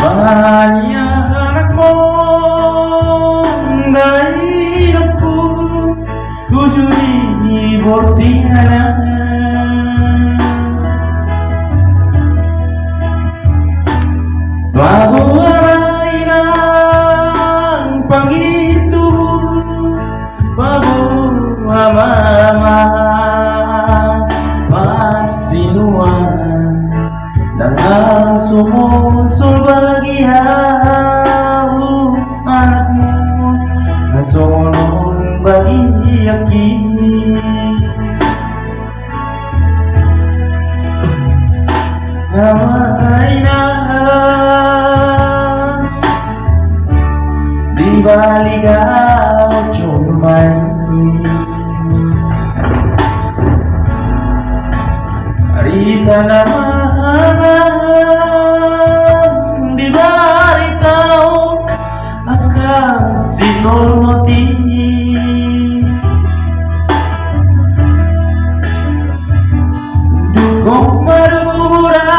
Banyak anak mondai hidupku, kujudi bortiana. Bago aray ng pangito, bago mama pagsinuan dengan sumusul bagiau anakmu nasunod bagi yakin namay na di baligaw cumay Rita naman di baritaw akan si solmoti dukong marura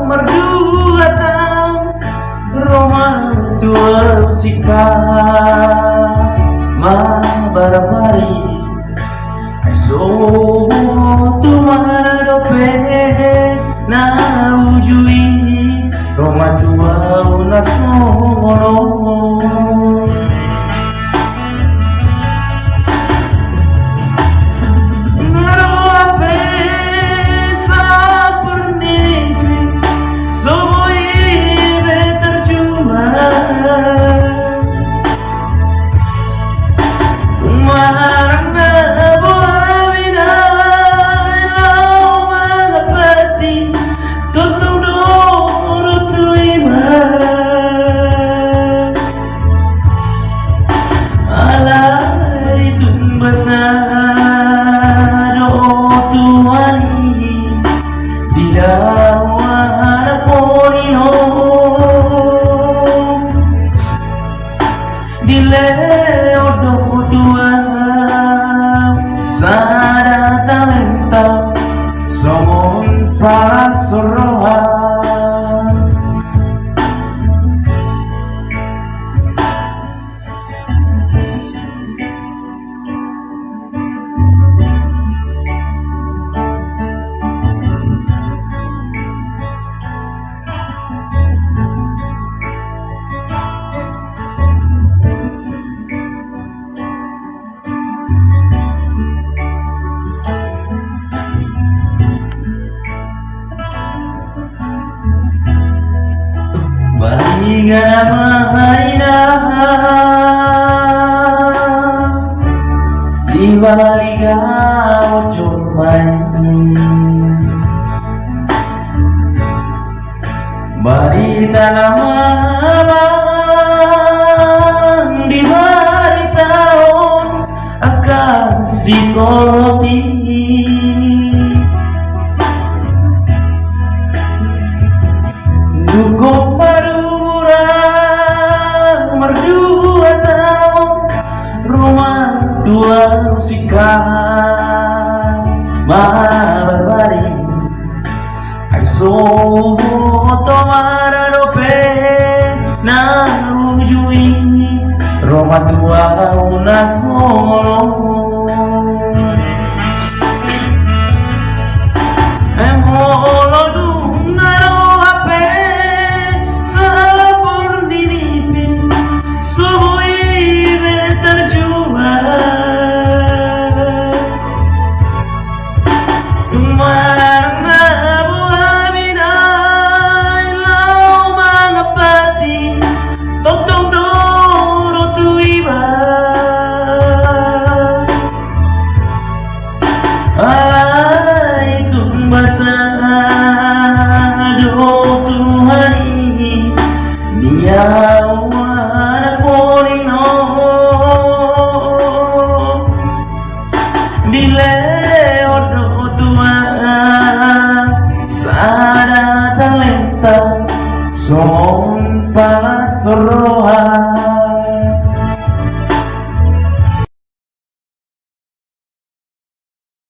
merdua tau romantua sika mabarbari ay sobo tumadope na ujui romantua una solo Dile odo tua sada talenta somon para soroha Baliga mahayna di baliga cumay barita naman di baritaon akan si soloti dukong merdua tahun rumah tua sika mabarbari ay sobo tomara dope na ujui rumah tua una solo Son para soroha